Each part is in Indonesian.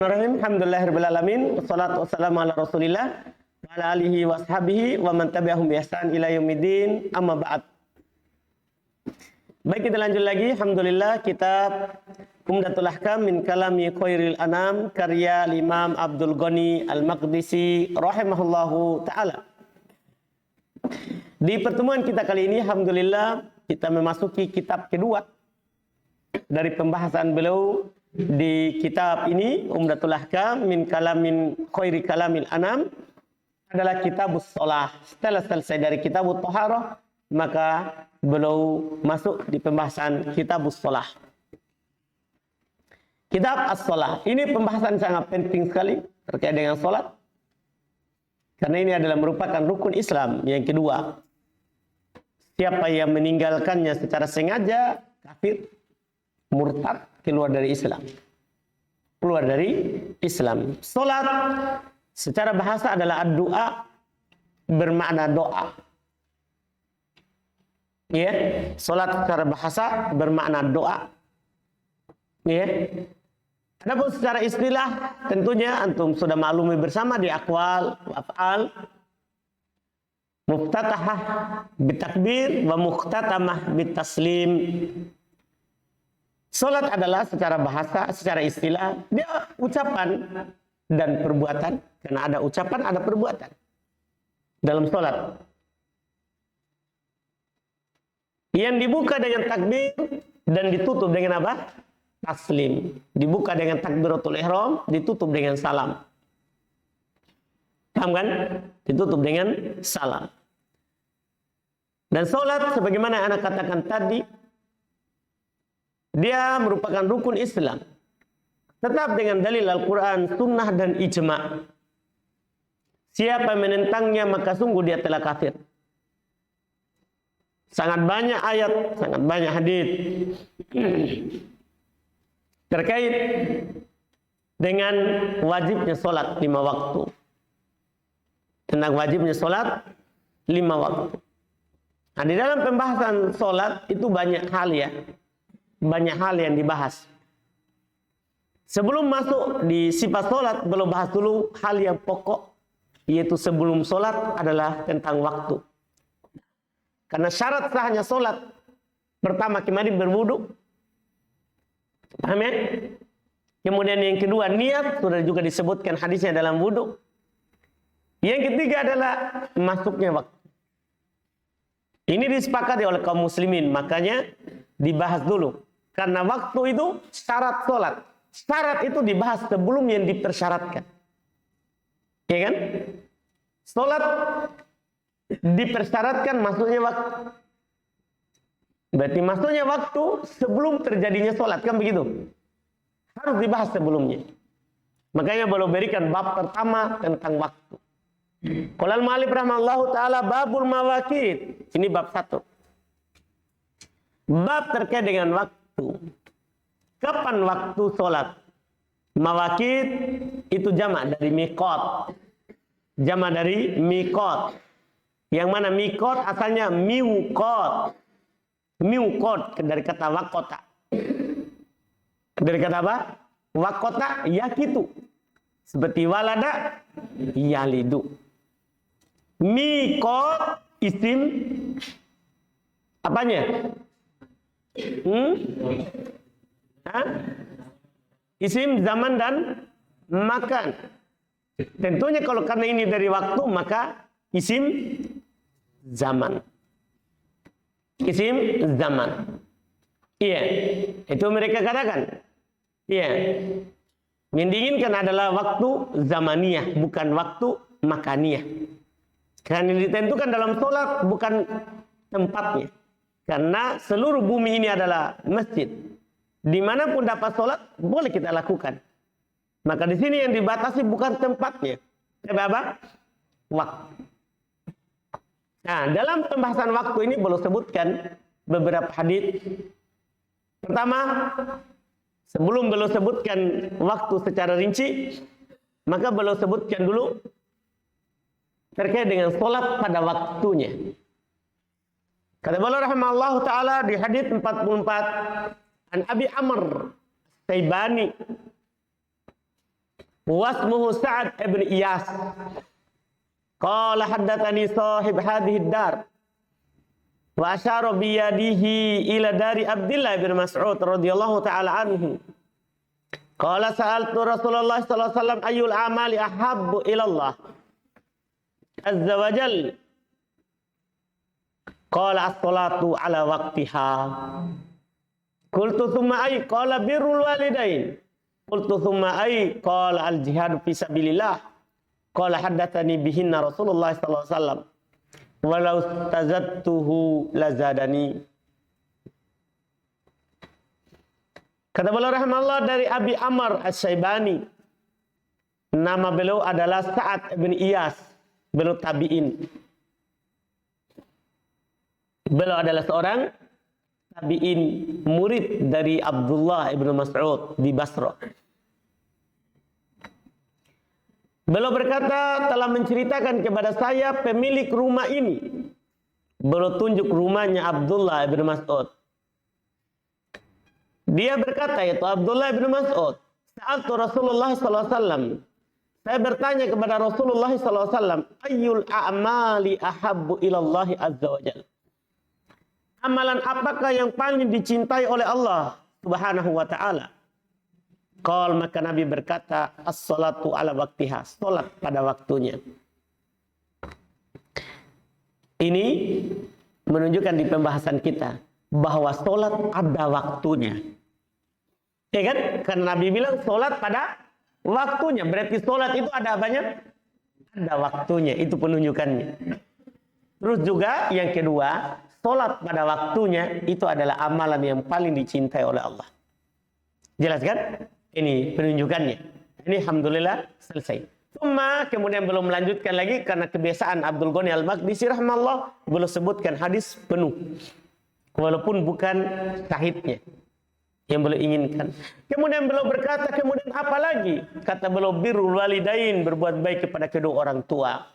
Alhamdulillahirabbil alamin, wassalatu wassalamu ala Rasulillah wa ala alihi washabihi wa man tabi'ahum bi ihsan ila yaumiddin. Amma ba'd. Baik, kita lanjut lagi. Alhamdulillah, kitab Umdatul Ahkam min kalami khairil anam karya Imam Abdul Ghani Al-Maqdisi rahimahullahu taala. Di pertemuan kita kali ini, alhamdulillah, kita memasuki kitab kedua dari pembahasan beliau di kitab ini, Umdatul Ahkam min kalamin khairi kalamil anam, adalah kitabus shalah. Setelah selesai dari kitabut thaharah, maka beliau masuk di pembahasan kitabus shalah. Kitab as-shalah ini pembahasan sangat penting sekali terkait dengan salat, karena ini adalah merupakan rukun Islam yang kedua. Siapa yang meninggalkannya secara sengaja, kafir, murtad, keluar dari Islam. Keluar dari Islam. Salat secara bahasa adalah ad-du'a, bermakna doa. Ya, salat secara bahasa bermakna doa. Ya. Adapun secara istilah, tentunya antum sudah maklumi bersama di aqwal wa af'al. Muftatahah bitakbir wa mukhtatamah bitaslim. Salat adalah secara bahasa, secara istilah, dia ucapan dan perbuatan. Karena ada ucapan, ada perbuatan dalam salat. Yang dibuka dengan takbir dan ditutup dengan apa? Taslim. Dibuka dengan takbiratul ihram, ditutup dengan salam. Paham kan? Ditutup dengan salam. Dan salat sebagaimana anak katakan tadi, dia merupakan rukun Islam. Tetap dengan dalil Al-Quran, sunnah, dan ijma'. Siapa yang menentangnya maka sungguh dia telah kafir. Sangat banyak ayat, sangat banyak hadis terkait dengan wajibnya salat 5 waktu. Tentang wajibnya salat 5 waktu. Nah, di dalam pembahasan salat itu banyak hal ya. Banyak hal yang dibahas. Sebelum masuk di sifat salat, belum bahas dulu hal yang pokok, yaitu sebelum salat adalah tentang waktu. Karena syarat sahnya salat, pertama kemari berwudu. Paham ya? Kemudian yang kedua niat, sudah juga disebutkan hadisnya dalam wudu. Yang ketiga adalah masuknya waktu. Ini disepakati oleh kaum muslimin, makanya dibahas dulu. Karena waktu itu syarat salat. Syarat itu dibahas sebelum yang dipersyaratkan. Ya kan? Salat dipersyaratkan masuknya waktu. Berarti masuknya waktu sebelum terjadinya salat, kan begitu? Harus dibahas sebelumnya. Makanya beliau berikan bab pertama tentang waktu. Qala al-mu'allif rahimahullahu taala babul mawaqit. Ini bab 1. Bab terkait dengan waktu. Kapan waktu salat? Mawaqit itu jamak dari miqat. Jamak dari miqat. Yang mana miqat asalnya miqat. Miqat dari kata waqata. Dari kata apa? Waqata yakitu. Seperti walada yalidu. Miqat isim apanya? Isim zaman dan makan. Tentunya kalau karena ini dari waktu, maka isim zaman. Isim zaman. Iya, itu mereka katakan. Iya. Yang diinginkan adalah waktu zamaniyah, bukan waktu makaniyah. Karena ditentukan dalam sholat bukan tempatnya. Karena seluruh bumi ini adalah masjid. Dimanapun dapat sholat, boleh kita lakukan. Maka di sini yang dibatasi bukan tempatnya. Tapi apa? Waktu. Nah, dalam pembahasan waktu ini belum sebutkan beberapa hadis. Pertama, sebelum belum sebutkan waktu secara rinci, maka belum sebutkan dulu terkait dengan sholat pada waktunya. Kata beliau rahimahullah ta'ala di hadis 44, an Abi Amr Saibani wasmuhu Sa'ad ibn Iyas. Qala haddatsani sahib hadhihi dar wa asyara bi yadihi ila dari Abdullah bin Mas'ud radhiyallahu taala anhu. Qala sa'altu Rasulullah sallallahu alaihi wasallam ayyul amali ahabbu ila Allah azza wa jalla. Qala as-salatu ala waqtiha. Qultu thumma ay? Qala birrul walidain. Qultu thumma ay? Qala al-jihadu fi sabilillah. Qala haddatsani bihinna Rasulullah sallallahu alaihi wasallam. Walau tazattuhu lazadani. Kata beliau rahimahullah dari Abi Amr Asy-Syaibani. Nama beliau adalah Sa'ad bin Iyas. Beliau tabi'in. Beliau adalah seorang tabi'in, murid dari Abdullah ibn Mas'ud di Basra. Beliau berkata, telah menceritakan kepada saya pemilik rumah ini. Beliau tunjuk rumahnya Abdullah ibn Mas'ud. Dia berkata, yaitu Abdullah ibn Mas'ud, sa'altu Rasulullah sallallahu alaihi wasallam. Saya bertanya kepada Rasulullah sallallahu alaihi wasallam, ayyul a'mali ahabbu ilallahi azza wa jalla. Amalan apakah yang paling dicintai oleh Allah Subhanahu wa taala? Qal, maka Nabi berkata, as-salatu ala waqtiha, salat pada waktunya. Ini menunjukkan di pembahasan kita bahwa salat ada waktunya. Ya kan? Karena Nabi bilang salat pada waktunya, berarti salat itu ada apanya? Ada waktunya, itu penunjukannya. Terus juga yang kedua, salat pada waktunya itu adalah amalan yang paling dicintai oleh Allah. Jelas kan? Ini penunjukannya. Ini alhamdulillah selesai. Cuma kemudian belum melanjutkan lagi karena kebiasaan Abdul Ghani Al-Maqdisi rahimahullah belum sebutkan hadis penuh. Walaupun bukan sahihnya yang beliau inginkan. Kemudian beliau berkata, kemudian apa lagi? Kata beliau, birrul walidain, berbuat baik kepada kedua orang tua.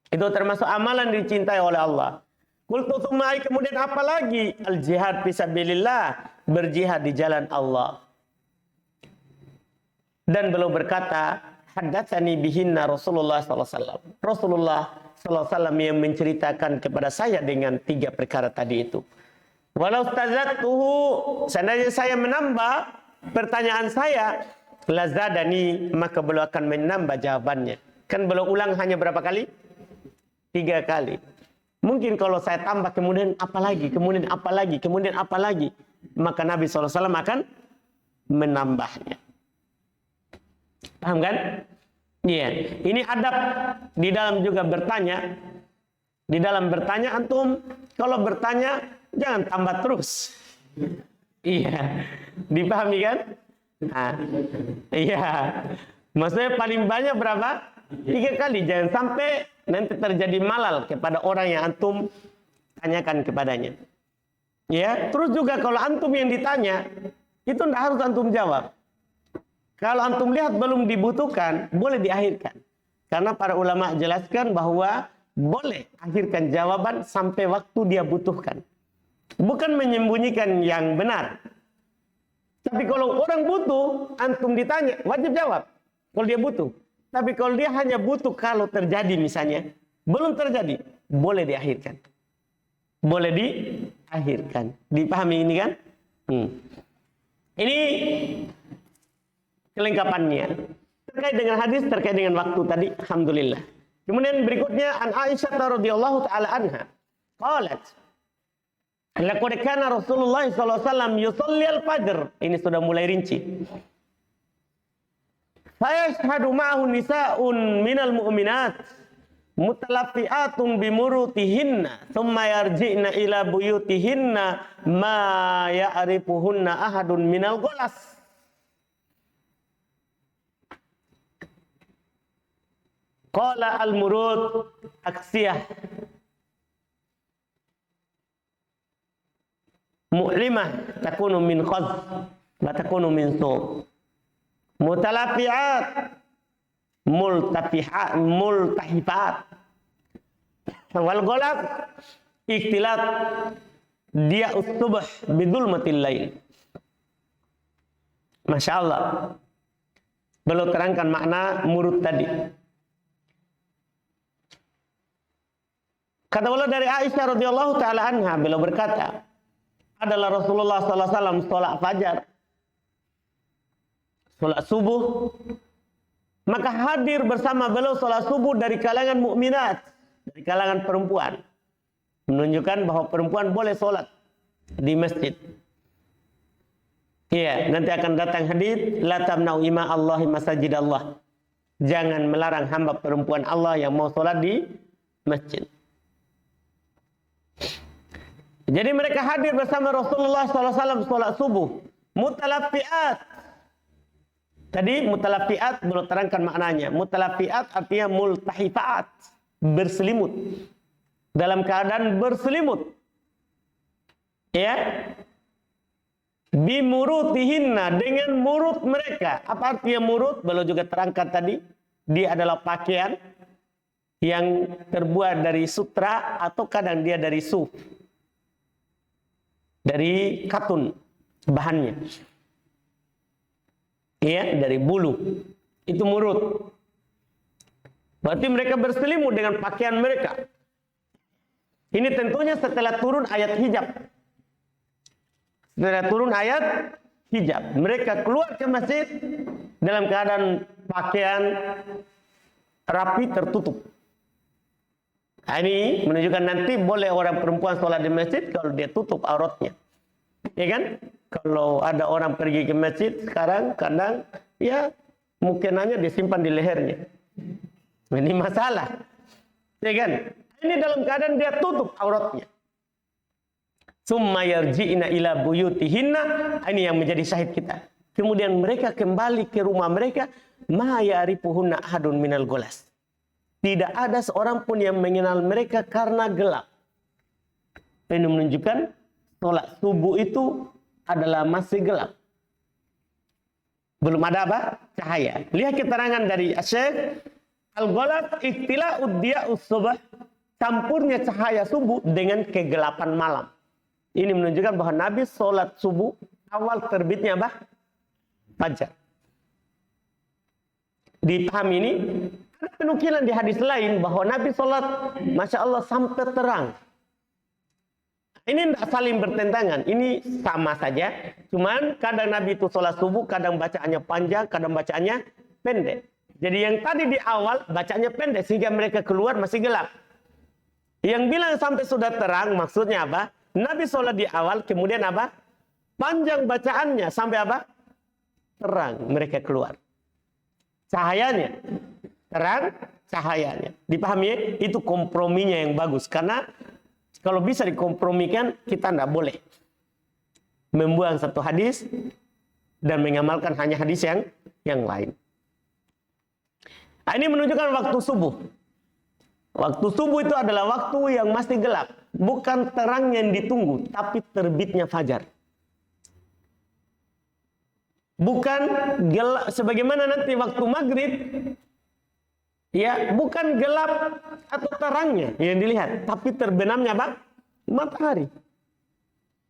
Itu termasuk amalan dicintai oleh Allah. Qultu tsumma, kemudian apa lagi? Al-jihad fisabilillah, berjihad di jalan Allah. Dan beliau berkata, haddatsani bihinna Rasulullah sallallahu alaihi wasallam. Rasulullah sallallahu alaihi wasallam yang menceritakan kepada saya dengan 3 perkara tadi itu. Walau tazattuhu, seandainya saya menambah pertanyaan saya, lazadani, maka beliau akan menambah jawabannya. Kan beliau ulang hanya berapa kali? 3 kali. Mungkin kalau saya tambah kemudian apa lagi, kemudian apa lagi, kemudian apa lagi, maka Nabi SAW akan menambahnya. Paham kan? Iya. Ini adab di dalam juga bertanya. Di dalam bertanya antum kalau bertanya jangan tambah terus. Iya. Dipahami kan? Nah, iya. Maksudnya paling banyak berapa? 3 kali. Jangan sampai nanti terjadi malal kepada orang yang antum tanyakan kepadanya. Ya, terus juga kalau antum yang ditanya, itu tidak harus antum jawab. Kalau antum lihat belum dibutuhkan, boleh diakhirkan. Karena para ulama jelaskan bahwa boleh akhirkan jawaban sampai waktu dia butuhkan. Bukan menyembunyikan yang benar. Tapi kalau orang butuh, antum ditanya, wajib jawab. Kalau dia butuh. Tapi kalau dia hanya butuh kalau terjadi misalnya, belum terjadi, boleh diakhirkan. Boleh diakhirkan. Dipahami ini kan? Ini kelengkapannya. Terkait dengan hadis, terkait dengan waktu tadi, alhamdulillah. Kemudian berikutnya, an Aisyah radhiyallahu taala anha, qalat, laqad kana Rasulullah sallallahu alaihi wasallam yusalli al-fajr. Ini sudah mulai rinci. Fayashhadu ma'ahu nisa'un minal mu'minat mutalaffi'atun bimurutihinna thumma yarji'na ila buyutihinna ma ya'rifuhunna ahadun minal ghalas. Qala al-murud aksiyah mu'limah takunu min khaz wa takunu min su'. Mutalafiat, multahifat. Wal ghalaq ikhtilat dia usbah bidulmatil lail. Masya Allah. Beliau terangkan makna murut tadi. Kata beliau dari Aisyah radhiyallahu taala anha, beliau berkata, adalah Rasulullah sallallahu alaihi wasallam salat fajar, salat subuh, maka hadir bersama beliau salat subuh dari kalangan mukminat, dari kalangan perempuan. Menunjukkan bahwa perempuan boleh salat di masjid. Iya, nanti akan datang hadis la tamna'u ima Allahi masajid Allah. Jangan melarang hamba perempuan Allah yang mau salat di masjid. Jadi mereka hadir bersama Rasulullah SAW salat subuh. Mutalaffi'at. Tadi mutalaffi'at belum terangkan maknanya. Mutalaffi'at artinya multahifat, berselimut. Dalam keadaan berselimut. Ya. Bimurutihinna, dengan murut mereka. Apa artinya murut? Belum juga terangkan tadi. Dia adalah pakaian yang terbuat dari sutra atau kadang dia dari suf. Dari katun bahannya. Iya, dari bulu. Itu murut. Berarti mereka berselimut dengan pakaian mereka. Ini tentunya setelah turun ayat hijab. Setelah turun ayat hijab, mereka keluar ke masjid dalam keadaan pakaian rapi tertutup. Nah, ini menunjukkan nanti boleh orang perempuan sholat di masjid kalau dia tutup auratnya. Ya kan? Kalau ada orang pergi ke masjid sekarang kadang ya mukenanya disimpan di lehernya. Ini masalah. Ya kan? Ini dalam keadaan dia tutup auratnya. Summa yarji'na ila buyutihinna, ini yang menjadi syahid kita. Kemudian mereka kembali ke rumah mereka, ma ya'rifuhunna ahadun minal golas. Tidak ada seorang pun yang mengenal mereka karena gelap. Ini menunjukkan sholat subuh itu adalah masih gelap. Belum ada apa? Cahaya. Lihat keterangan dari Syekh Al-Ghalab, ikhtila'ud diya'us subah, campurnya cahaya subuh dengan kegelapan malam. Ini menunjukkan bahwa Nabi sholat subuh awal terbitnya apa? Fajar. Dipahami ini? Ada penukilan di hadis lain bahwa Nabi sholat, Masya Allah, sampai terang. Ini tidak saling bertentangan. Ini sama saja. Cuman kadang Nabi itu sholat subuh, kadang bacaannya panjang, kadang bacaannya pendek. Jadi yang tadi di awal bacaannya pendek, sehingga mereka keluar masih gelap. Yang bilang sampai sudah terang, maksudnya apa? Nabi sholat di awal, kemudian apa? Panjang bacaannya, sampai apa? Terang, mereka keluar. Cahayanya. Terang, cahayanya. Dipahami ya? Itu komprominya yang bagus. Karena kalau bisa dikompromikan, kita tidak boleh membuang satu hadis dan mengamalkan hanya hadis yang lain. Nah, ini menunjukkan waktu subuh. Waktu subuh itu adalah waktu yang masih gelap. Bukan terang yang ditunggu, tapi terbitnya fajar. Bukan gelap, sebagaimana nanti waktu maghrib, ya, bukan gelap atau terangnya yang dilihat, tapi terbenamnya apa? Matahari.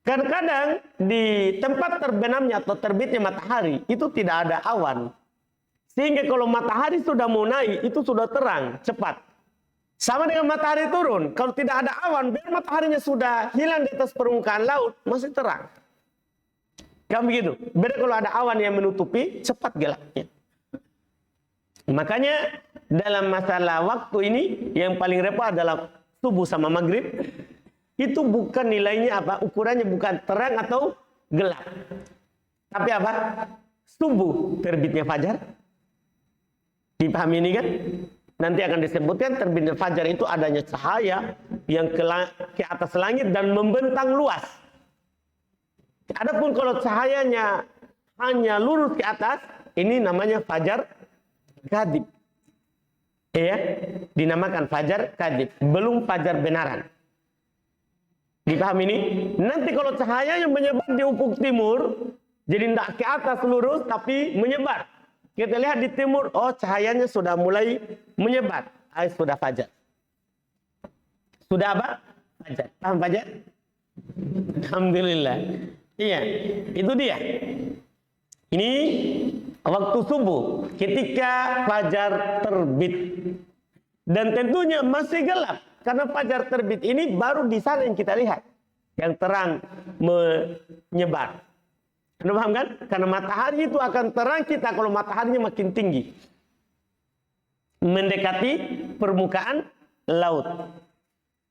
Kadang-kadang di tempat terbenamnya atau terbitnya matahari, itu tidak ada awan. Sehingga kalau matahari sudah mau naik, itu sudah terang, cepat. Sama dengan matahari turun. Kalau tidak ada awan, biar mataharinya sudah hilang di atas permukaan laut, masih terang. Kan begitu. Beda kalau ada awan yang menutupi, cepat gelapnya. Makanya dalam masalah waktu ini, yang paling repot adalah subuh sama maghrib. Itu bukan nilainya apa, ukurannya bukan terang atau gelap. Tapi apa? Subuh terbitnya fajar. Dipahami ini kan? Nanti akan disebutkan terbitnya fajar itu adanya cahaya yang ke atas langit dan membentang luas. Adapun kalau cahayanya hanya lurus ke atas, ini namanya fajar kadhib. Ya, dinamakan fajar kadhib, belum fajar benaran. Dipahami ini? Nanti kalau cahayanya menyebar di ufuk timur, jadi tidak ke atas lurus tapi menyebar. Kita lihat di timur, oh cahayanya sudah mulai menyebar. Sudah fajar. Sudah apa? Fajar. Paham fajar? Alhamdulillah. Iya, itu dia. Ini waktu subuh ketika fajar terbit. Dan tentunya masih gelap karena fajar terbit ini baru di sana yang kita lihat yang terang menyebar. Anda paham kan? Karena matahari itu akan terang kita kalau mataharinya makin tinggi. Mendekati permukaan laut.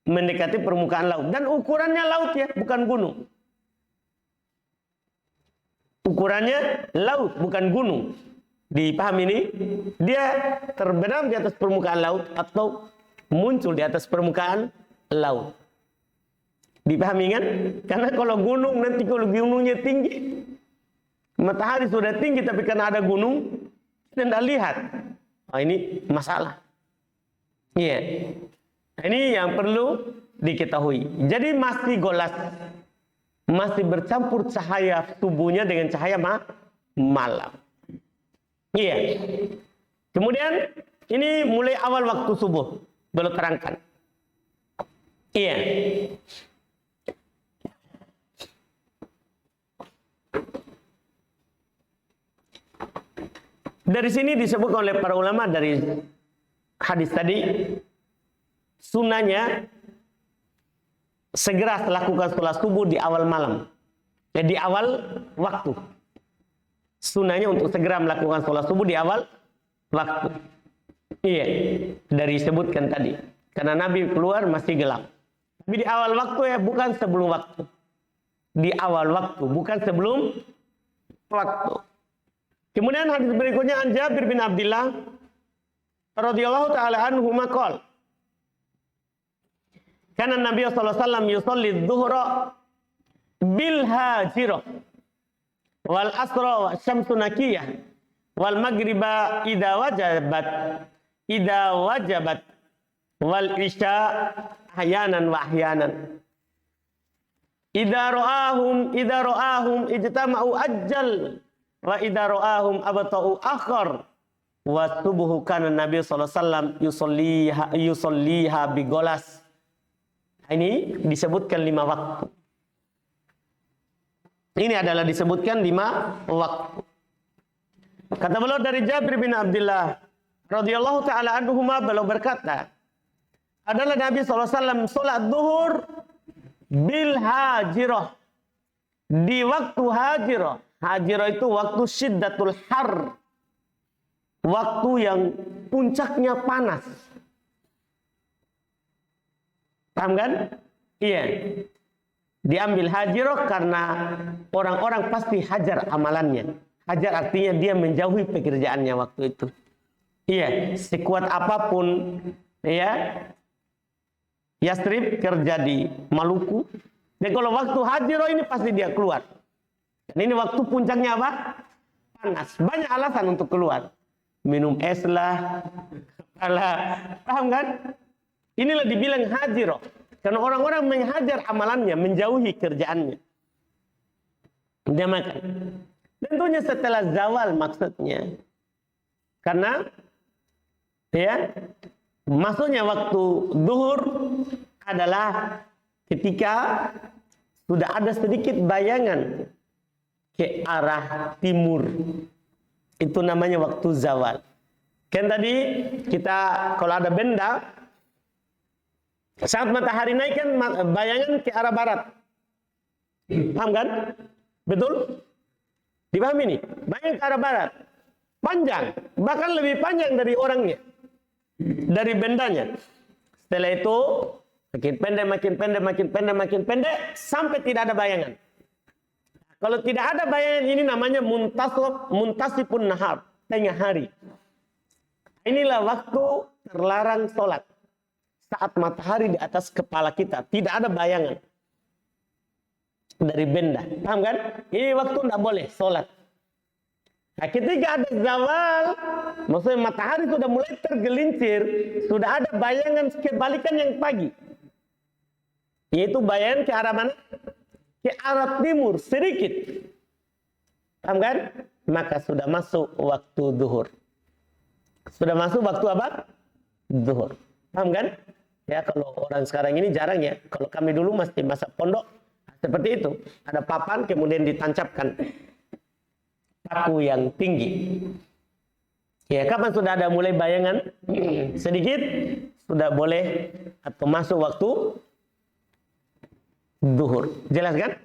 Mendekati permukaan laut. Dan ukurannya laut ya, bukan gunung. Ukurannya laut, bukan gunung. Dipahami ini? Dia terbenam di atas permukaan laut atau muncul di atas permukaan laut. Dipahami kan? Karena kalau gunung, nanti kalau gunungnya tinggi, matahari sudah tinggi tapi karena ada gunung, kita tidak lihat. Oh, ini masalah. Iya. Ini yang perlu diketahui. Jadi masih golas. Masih bercampur cahaya tubuhnya dengan cahaya malam. Iya. Kemudian ini mulai awal waktu subuh. Belum terangkan. Iya. Dari sini disebutkan oleh para ulama dari hadis tadi, sunnahnya segera lakukan sholat subuh di awal malam, di awal waktu. Sunnahnya untuk segera melakukan sholat subuh di awal waktu. Iya, dari sebutkan tadi. Karena Nabi keluar masih gelap. Tapi di awal waktu ya, bukan sebelum waktu. Di awal waktu, bukan sebelum waktu. Kemudian hadis berikutnya an Jabir bin Abdullah radhiyallahu taala anhu maqal. Kana Nabi sallallahu alaihi wasallam yusalli adh-dhuhra bil hajirah wal asra wa syamsu nakiyah wal maghriba idza wajabat wal isya ahyanan wa ahyanan. Idza ra'ahum ijtama'u ajjal wa idza ra'ahum abta'u akhar wa subuhu kana Nabi sallallahu alaihi wasallam yusalliha bi golas. Ini disebutkan 5 waktu. Ini adalah disebutkan 5 waktu. Kata beliau dari Jabir bin Abdullah radhiyallahu taala anhuma, beliau berkata, adalah Nabi sallallahu alaihi wasallam salat zuhur bil hajirah. Di waktu hajirah. Hajirah itu waktu syiddatul har. Waktu yang puncaknya panas. Paham kan? Iya. Diambil hajirah karena orang-orang pasti hajar amalannya. Hajar artinya dia menjauhi pekerjaannya waktu itu. Iya, sekuat apapun ya Yastrib kerja di Maluku. Dan kalau waktu hajirah ini pasti dia keluar. Dan ini waktu puncaknya apa? Panas. Banyak alasan untuk keluar. Minum es lah. Paham kan? Inilah dibilang hajirah. Karena orang-orang menghajar amalannya, menjauhi kerjaannya. Dia makan. Tentunya setelah zawal maksudnya. Karena ya masuknya waktu zuhur adalah ketika sudah ada sedikit bayangan ke arah timur. Itu namanya waktu zawal. Kan tadi kita kalau ada benda saat matahari naik kan bayangan ke arah barat. Paham kan? Betul? Dipahami nih? Bayangan ke arah barat. Panjang. Bahkan lebih panjang dari orangnya. Dari bendanya. Setelah itu makin pendek sampai tidak ada bayangan. Kalau tidak ada bayangan ini namanya muntasifun nahar. Tengah hari. Inilah waktu terlarang sholat. Saat matahari di atas kepala kita. Tidak ada bayangan. Dari benda. Paham kan? Ini waktu tidak boleh sholat. Nah, ketika ada zawal. Maksudnya matahari sudah mulai tergelincir. Sudah ada bayangan kebalikan yang pagi. Yaitu bayangan ke arah mana? Ke arah timur. Sedikit. Paham kan? Maka sudah masuk waktu zuhur. Sudah masuk waktu apa? Zuhur. Paham kan? Ya, kalau orang sekarang ini jarang ya. Kalau kami dulu masih masa pondok seperti itu. Ada papan kemudian ditancapkan paku yang tinggi. Ya, kapan sudah ada mulai bayangan sedikit, sudah boleh atau masuk waktu duhur. Jelas kan?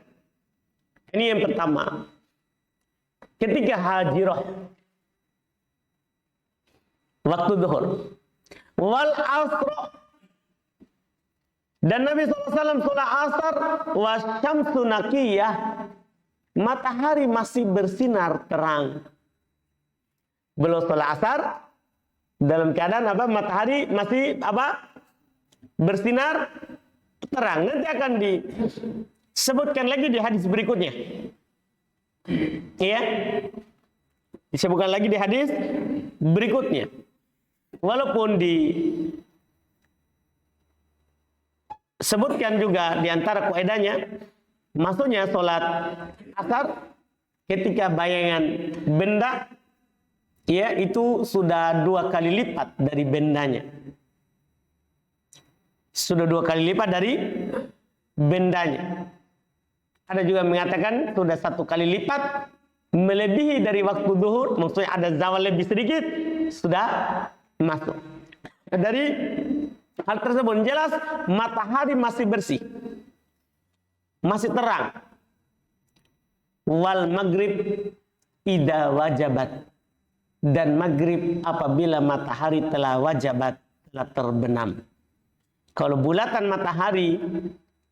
Ini yang pertama. Ketika hajirah, waktu duhur. Wal asra, dan Nabi SAW sholat asar, wasyamsu naqiyah, matahari masih bersinar terang. Belum sholat asar, dalam keadaan apa? Matahari masih apa? Bersinar terang. Nanti akan disebutkan lagi di hadis berikutnya. Iya, disebutkan lagi di hadis berikutnya. Walaupun disebutkan juga di antara kaidahnya, maksudnya sholat asar ketika bayangan benda, ya itu sudah 2 kali lipat dari bendanya. Sudah 2 kali lipat dari bendanya. Ada juga mengatakan sudah 1 kali lipat melebihi dari waktu zuhur, maksudnya ada zawal lebih sedikit, sudah masuk. Dari hal tersebut jelas matahari masih bersih, masih terang. Wal maghrib idza wajabat, dan maghrib apabila matahari telah wajabat, telah terbenam. Kalau bulatan matahari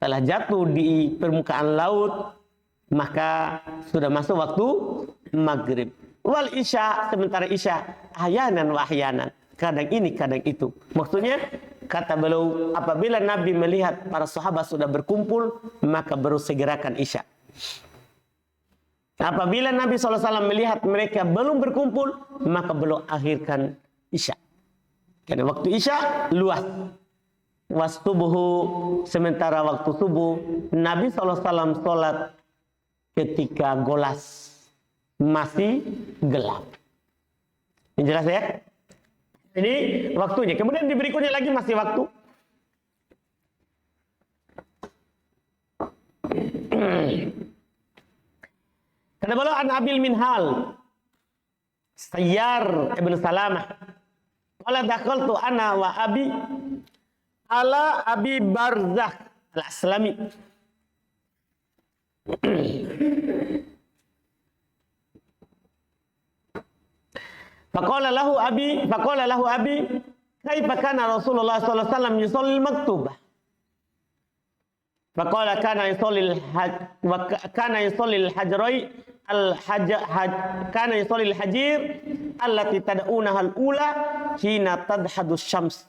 telah jatuh di permukaan laut, maka sudah masuk waktu maghrib. Wal isya, sementara isya ahyanan wa ahyanan, kadang ini kadang itu. Maksudnya kata beliau, apabila Nabi melihat para sahabat sudah berkumpul, maka baru segerakan isya. Apabila Nabi SAW melihat mereka belum berkumpul, maka belum akhirkan isya. Karena waktu isya luas. Wastubuhu, sementara waktu subuh Nabi SAW sholat ketika golas, masih gelap. Ini jelas ya? Ini waktunya. Kemudian di berikutnya lagi masih waktu. Kata beliau an Abil Minhal Sayyar ibn Salamah, qala dakhaltu ana wa abi ala Abi Barzah al-Aslami. Faqala lahu abi kaifa kana Rasulullah sallallahu alaihi wasallam yusalli al-maktubah. Faqala kana yusalli al-hajrai kana yusalli al-hajir allati tad'unaha al-ula hina tadhadu syams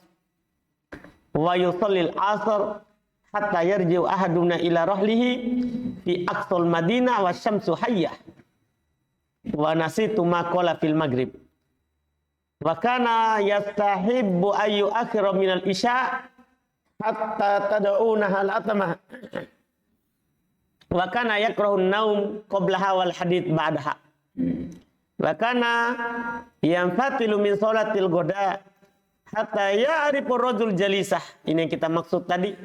wa yusalli al-asr hatta yarji'u ahaduna ila rahlihi fi aqsal madinah wa syamsu hayyah wa nasitu ma qala fil maghrib wa kana yastahibbu ayu akhira minal isya hatta tad'unaha al-atmah wa kana yakrahu an-naum qablaha wal hadith ba'daha wa kana yanfatilu min salatil ghada hatta ya'rifu rajul jalisah. Ini yang kita maksud tadi,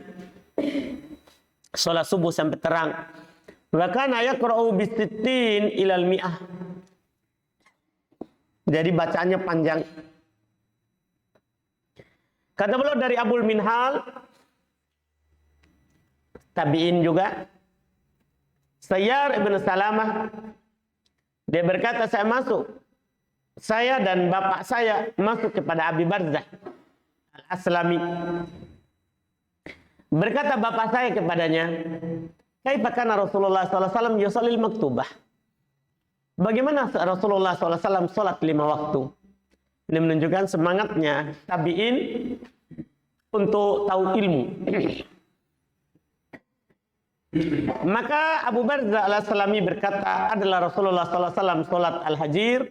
salat subuh sampai terang. Wa kana yaqra'u bisittin ilal mi'ah, jadi bacaannya panjang. Kata beliau dari Abul Minhal, tabi'in juga, Sayyar ibn Salamah, dia berkata, saya dan bapak saya masuk kepada Abi Barzah al-Aslami. Berkata bapak saya kepadanya, kaifa kana Rasulullah SAW yusallil maktubah. Bagaimana Rasulullah SAW sholat 5 waktu? Ini menunjukkan semangatnya tabi'in untuk tahu ilmu. Maka Abu Barzah al-Aslami berkata, adalah Rasulullah SAW sholat al-hajir.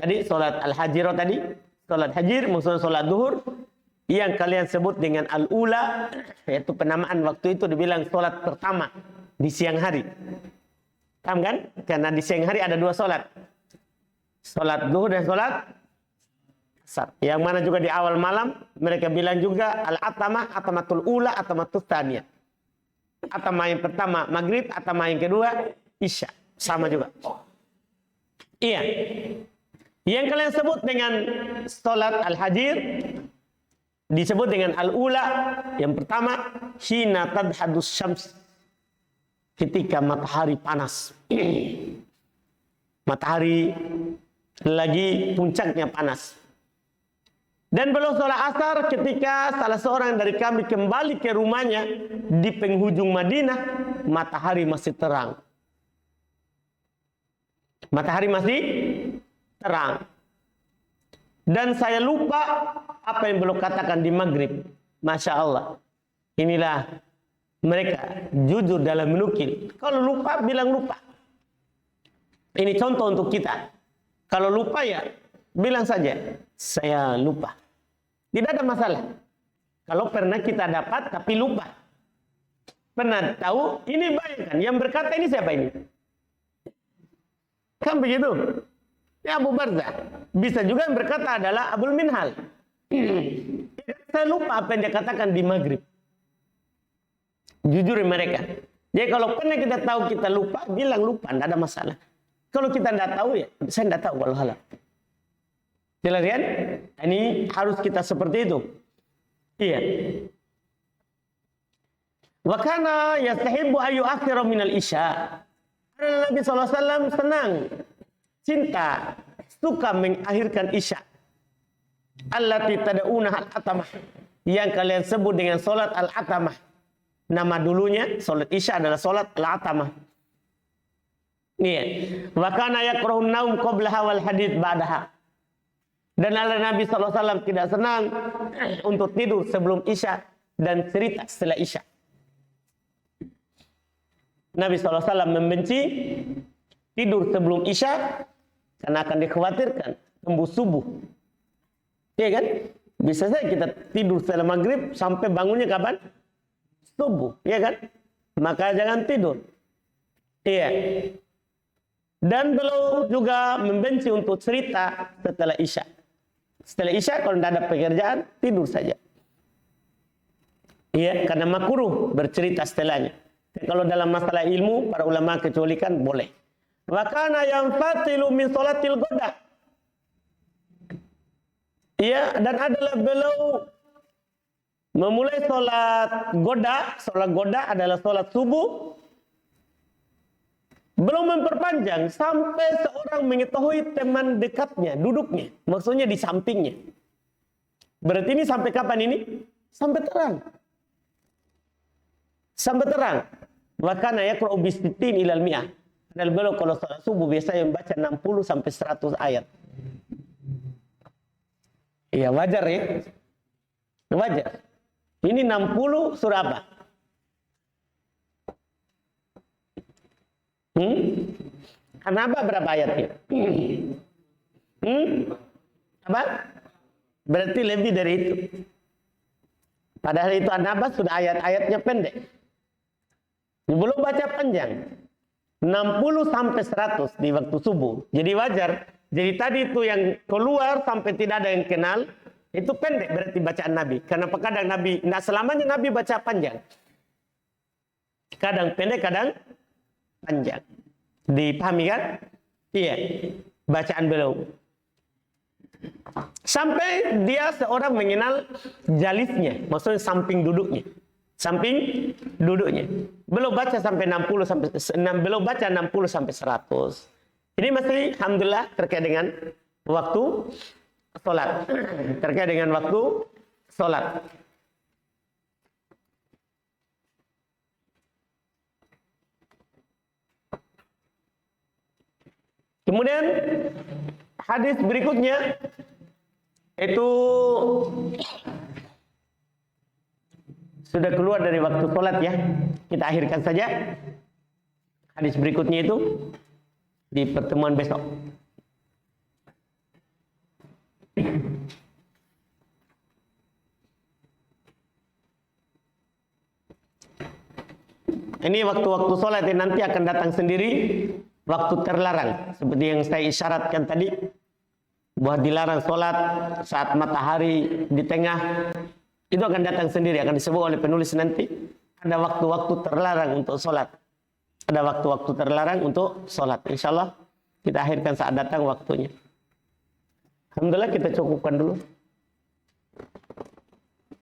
Tadi sholat al-hajirah tadi, sholat hajir maksudnya sholat duhur yang kalian sebut dengan al-ula, yaitu penamaan waktu itu dibilang sholat pertama di siang hari. Paham kan? Karena di siang hari ada 2 sholat, sholat duhur dan sholat asar. Yang mana juga di awal malam mereka bilang juga al-atamah, atamatul ula, atamatul thaniyah. Atamah yang pertama maghrib, atamah yang kedua isya, sama juga. Iya. Yang kalian sebut dengan salat al-hajir disebut dengan al-ula. Yang pertama, hina tadhadus syams, ketika matahari panas. Matahari lagi puncaknya panas. Dan belum sholat asar ketika salah seorang dari kami kembali ke rumahnya di penghujung Madinah, matahari masih terang. Matahari masih terang. Dan saya lupa apa yang belum katakan di maghrib. Masya Allah. Inilah mereka jujur dalam menukil. Kalau lupa, bilang lupa. Ini contoh untuk kita. Kalau lupa ya, bilang saja, saya lupa. Tidak ada masalah. Kalau pernah kita dapat tapi lupa. Pernah tahu, ini bayangkan. Yang berkata ini siapa ini? Kan begitu. Ya Abu Barzah. Bisa juga yang berkata adalah Abul Minhal. Saya lupa apa yang dia katakan di maghrib. Jujur mereka. Jadi kalau pernah kita tahu kita lupa, bilang lupa, tidak ada masalah. Kalau kita tidak tahu ya, saya tidak tahu wallahualam. Jelas kan? Ini harus kita seperti itu. Iya. Wa kana yastahibu ayu akhira minal isya. Nabi SAW senang, cinta, suka mengakhirkan isya. Allati tad'una al-atamah, yang kalian sebut dengan salat al-atamah. Nama dulunya salat isya adalah salat al-atamah. Iya. Wa kana yakrahun naum qablaha wal hadits ba'daha. Dan Nabi SAW tidak senang untuk tidur sebelum isya dan cerita setelah isya. Nabi SAW membenci tidur sebelum isya karena akan dikhawatirkan tembus subuh. Iya kan? Bisa saja kita tidur setelah maghrib sampai bangunnya kapan? Subuh, iya kan? Maka jangan tidur. Iya. Dan beliau juga membenci untuk cerita setelah isya. Setelah isya kalau tidak ada pekerjaan, tidur saja. Iya, karena makruh bercerita setelahnya. Kalau dalam masalah ilmu, para ulama kecualikan boleh. Wa kana yanfatilu min sholatil ghoda. Iya, dan adalah beliau memulai sholat goda. Sholat goda adalah sholat subuh. Belum memperpanjang sampai seorang mengetahui teman dekatnya, duduknya. Maksudnya di sampingnya. Berarti ini sampai kapan ini? Sampai terang. Sampai terang. Bahkan yaqra'u bisittin ilal mi'ah. Dan beliau kalau sholat subuh biasanya membaca 60 sampai 100 ayat. Iya wajar ya. Wajar. Ini 60 surah apa? An-Naba berapa ayatnya? Apa? Berarti lebih dari itu. Padahal itu An-Naba sudah ayat-ayatnya pendek. Belum baca panjang. 60 sampai 100 di waktu subuh. Jadi wajar. Jadi tadi itu yang keluar sampai tidak ada yang kenal, itu pendek berarti bacaan Nabi. Karena kadang Nabi, tidak selamanya Nabi baca panjang. Kadang pendek, kadang panjang. Dipahami kan? Iya. Bacaan beliau. Sampai dia seorang mengenal jalisnya. Maksudnya samping duduknya. Samping duduknya. Belum baca sampai 60 sampai belum baca 60 sampai 100. Ini masih alhamdulillah terkait dengan waktu sholat. Terkait dengan waktu sholat. Kemudian hadis berikutnya itu sudah keluar dari waktu sholat ya. Kita akhirkan saja. Hadis berikutnya itu di pertemuan besok. Ini waktu-waktu sholat yang nanti akan datang sendiri. Waktu terlarang. Seperti yang saya isyaratkan tadi. Bahwa dilarang sholat saat matahari di tengah. Itu akan datang sendiri. Akan disebut oleh penulis nanti. Ada waktu-waktu terlarang untuk sholat. Ada waktu-waktu terlarang untuk sholat. Insya Allah Kita akhirkan saat datang waktunya. Alhamdulillah, kita cukupkan dulu.